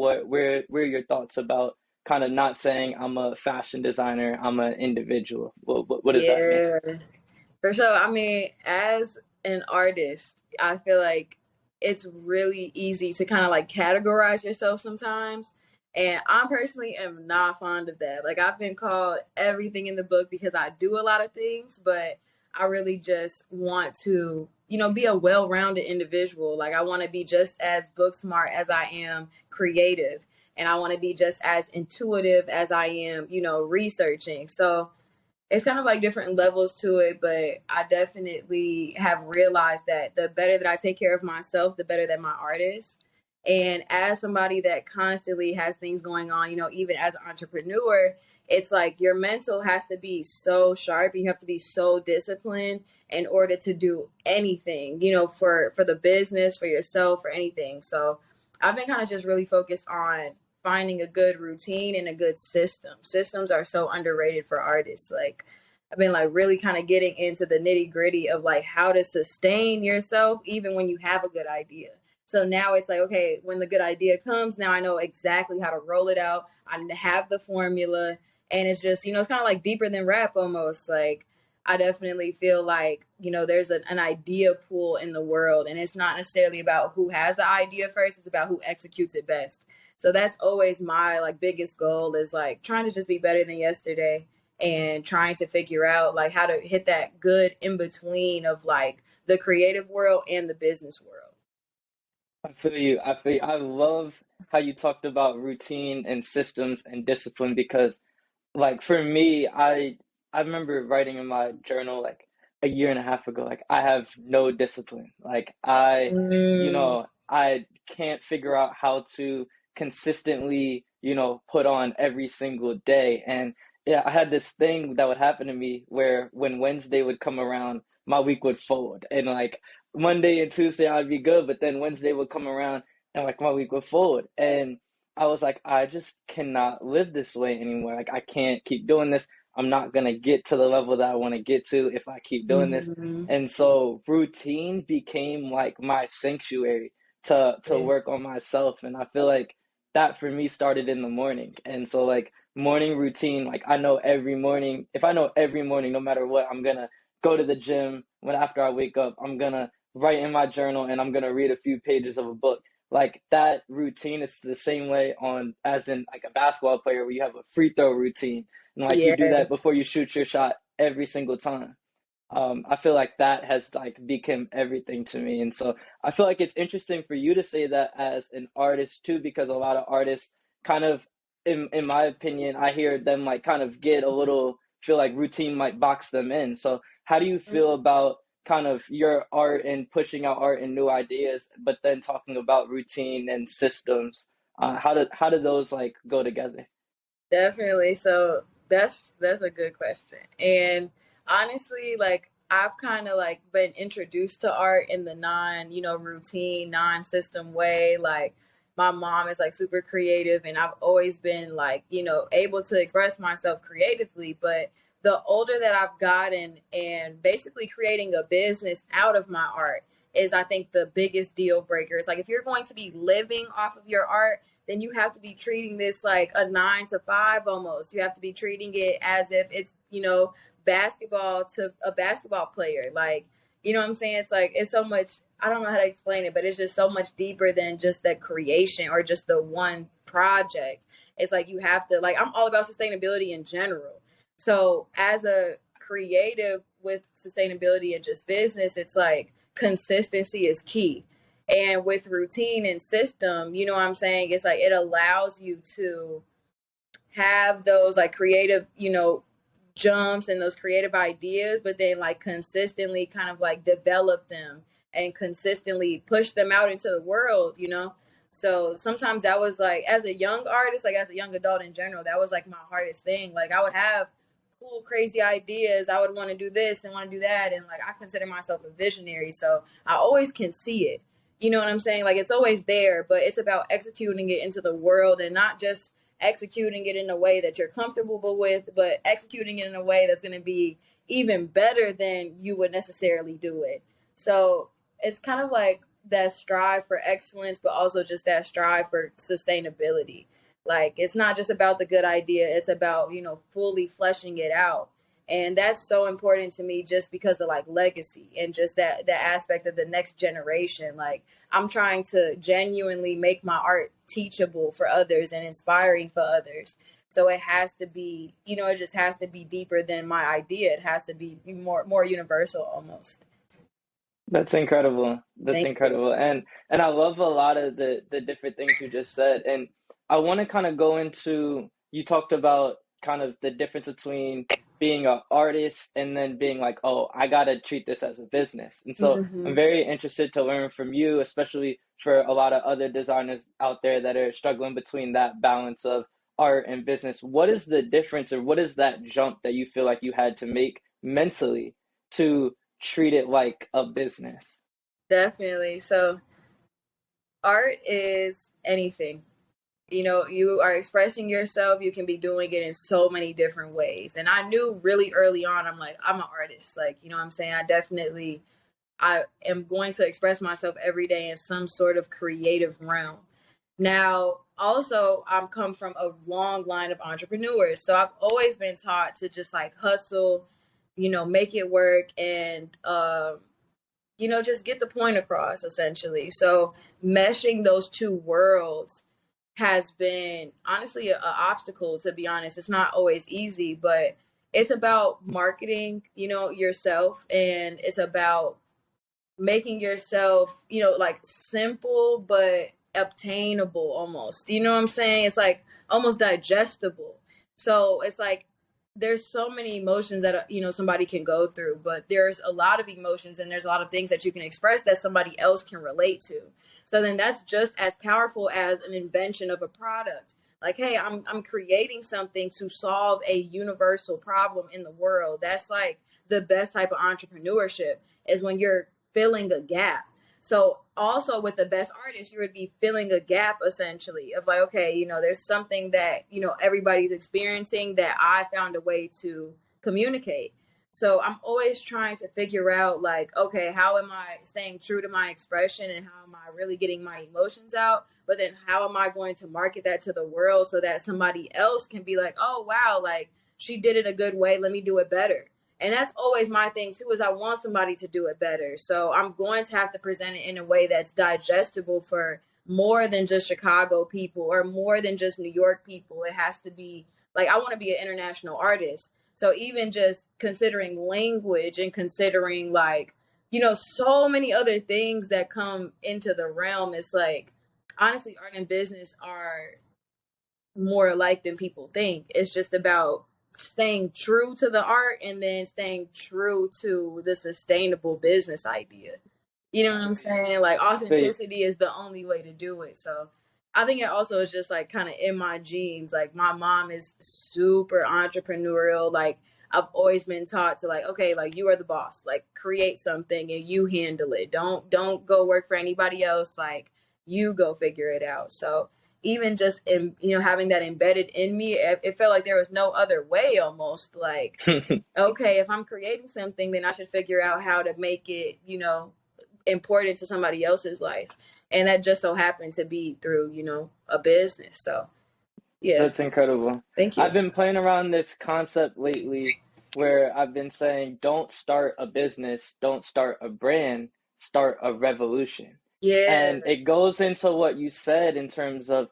where are your thoughts about kind of not saying I'm a fashion designer, I'm an individual? What does that mean? Yeah, for sure. I mean, as an artist, I feel like it's really easy to kind of like categorize yourself sometimes. And I personally am not fond of that. Like, I've been called everything in the book because I do a lot of things, but I really just want to, be a well rounded individual. Like, I want to be just as book smart as I am creative. And I want to be just as intuitive as I am, researching. So, it's kind of like different levels to it, but I definitely have realized that the better that I take care of myself, the better that my art is. And as somebody that constantly has things going on, even as an entrepreneur, it's like your mental has to be so sharp. You have to be so disciplined in order to do anything, for the business, for yourself, for anything. So I've been kind of just really focused on finding a good routine and a good system. Systems are so underrated for artists. Like, I've been like really kind of getting into the nitty gritty of like how to sustain yourself even when you have a good idea. So now it's like, okay, when the good idea comes, now I know exactly how to roll it out. I have the formula. And it's just, it's kind of like deeper than rap almost. Like, I definitely feel like, there's an idea pool in the world. And it's not necessarily about who has the idea first, it's about who executes it best. So that's always my like biggest goal is like trying to just be better than yesterday and trying to figure out like how to hit that good in between of like the creative world and the business world. I feel you. I feel you. I love how you talked about routine and systems and discipline because like for me, I remember writing in my journal like a year and a half ago, like I have no discipline. Like Mm, I can't figure out how to consistently, put on every single day. And yeah, I had this thing that would happen to me where when Wednesday would come around, my week would fold. And like Monday and Tuesday I'd be good, but then Wednesday would come around and like my week would fold. And I was like, I just cannot live this way anymore. Like, I can't keep doing this. I'm not gonna get to the level that I want to get to if I keep doing this. mhm. And so routine became like my sanctuary to Yeah. work on myself. And I feel like that for me started in the morning. And so like morning routine, like I know every morning, if I know every morning, no matter what, I'm gonna go to the gym when after I wake up, I'm gonna write in my journal and I'm gonna read a few pages of a book like that routine is the same way on as in like a basketball player where you have a free throw routine and like you do Yeah. that before you shoot your shot every single time. I feel like that has like become everything to me, and so I feel like it's interesting for you to say that as an artist too, because a lot of artists kind of, in my opinion, I hear them like kind of get a little feel like routine might box them in. So how do you feel about kind of your art and pushing out art and new ideas, but then talking about routine and systems? How do those like go together? Definitely. So that's a good question. And honestly, like I've kind of like been introduced to art in the non, routine, non-system way. Like my mom is like super creative and I've always been like, able to express myself creatively, but the older that I've gotten and basically creating a business out of my art is I think the biggest deal breaker. It's like if you're going to be living off of your art, then you have to be treating this like a 9 to 5 almost. You have to be treating it as if it's, basketball to a basketball player. Like, you know what I'm saying? It's like, it's so much, I don't know how to explain it, but it's just so much deeper than just the creation or just the one project. It's like you have to, like, I'm all about sustainability in general. So, as a creative with sustainability and just business, it's like consistency is key. And with routine and system, you know what I'm saying? It's like it allows you to have those like creative, jumps and those creative ideas, but then like consistently kind of like develop them and consistently push them out into the world. So sometimes that was like, as a young artist, like as a young adult in general, that was like my hardest thing. Like I would have cool, crazy ideas. I would want to do this and want to do that. And like I consider myself a visionary. So I always can see it. You know what I'm saying? Like it's always there, but it's about executing it into the world and not just executing it in a way that you're comfortable with, but executing it in a way that's going to be even better than you would necessarily do it. So it's kind of like that strive for excellence, but also just that strive for sustainability. Like it's not just about the good idea, it's about, fully fleshing it out. And that's so important to me just because of like legacy and just that aspect of the next generation. Like I'm trying to genuinely make my art teachable for others and inspiring for others. So it has to be, it just has to be deeper than my idea. It has to be more universal almost. That's incredible. That's Thank you. incredible. And I love a lot of the different things you just said. And I want to kind of go into, you talked about kind of the difference between being an artist and then being like, oh, I gotta treat this as a business. And so I'm Hmm. very interested to learn from you, especially for a lot of other designers out there that are struggling between that balance of art and business. What is the difference, or what is that jump that you feel like you had to make mentally to treat it like a business? Definitely. So art is anything. You are expressing yourself. You can be doing it in so many different ways. And I knew really early on, I'm like, I'm an artist. Like, you know what I'm saying? I am going to express myself every day in some sort of creative realm. Now, also, I'm come from a long line of entrepreneurs. So I've always been taught to just like hustle, make it work and, just get the point across essentially. So meshing those two worlds has been honestly an obstacle, to be honest. It's not always easy, but it's about marketing, yourself, and it's about making yourself, like simple but obtainable almost. You know what I'm saying? It's like almost digestible. So it's like there's so many emotions that somebody can go through, but there's a lot of emotions and there's a lot of things that you can express that somebody else can relate to. So then that's just as powerful as an invention of a product. Like, hey, I'm creating something to solve a universal problem in the world. That's like the best type of entrepreneurship, is when you're filling a gap. So also with the best artist, you would be filling a gap essentially of like, okay, there's something that, everybody's experiencing that I found a way to communicate. So I'm always trying to figure out like, okay, how am I staying true to my expression and how am I really getting my emotions out? But then how am I going to market that to the world so that somebody else can be like, oh, wow, like she did it a good way. Let me do it better. And that's always my thing too, is I want somebody to do it better. So I'm going to have to present it in a way that's digestible for more than just Chicago people or more than just New York people. It has to be like, I want to be an international artist. So even just considering language and considering like, so many other things that come into the realm, it's like, honestly, art and business are more alike than people think. It's just about staying true to the art and then staying true to the sustainable business idea. You know what I'm saying? Like So authenticity is the only way to do it. So I think it also is just like kind of in my genes. Like my mom is super entrepreneurial. Like I've always been taught to like, okay, like you are the boss. Like create something and you handle it. Don't go work for anybody else. Like you go figure it out. So even just in having that embedded in me, it felt like there was no other way almost. Like okay, if I'm creating something, then I should figure out how to make it important to somebody else's life. And that just so happened to be through a business. So yeah. that's incredible. Thank I've you. been playing around this concept lately where I've been saying, don't start a business, don't start a brand, start a revolution. Yeah. And it goes into what you said in terms of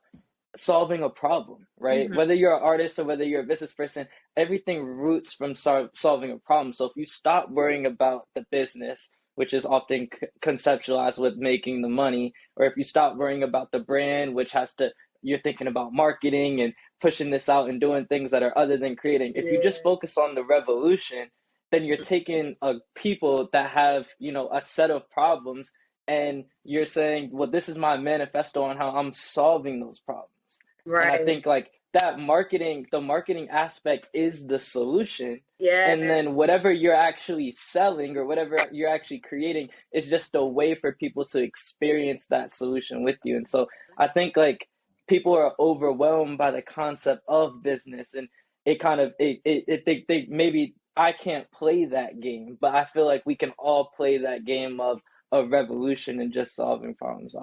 solving a problem, right? Hmm. Whether you're an artist or whether you're a business person, everything roots from solving a problem. So if you stop worrying about the business, which is often conceptualized with making the money, or if you stop worrying about the brand, which has to, you're thinking about marketing and pushing this out and doing things that are other than creating. If you just Yeah. focus on the revolution, then you're taking people that have, a set of problems, and you're saying, well, this is my manifesto on how I'm solving those problems. And I Right. think like that marketing, the marketing aspect is the solution. And Yes. then whatever you're actually selling or whatever you're actually creating is just a way for people to experience that solution with you. And so I think like people are overwhelmed by the concept of business, and it kind of they maybe I can't play that game, but I feel like we can all play that game of a revolution in just solving problems.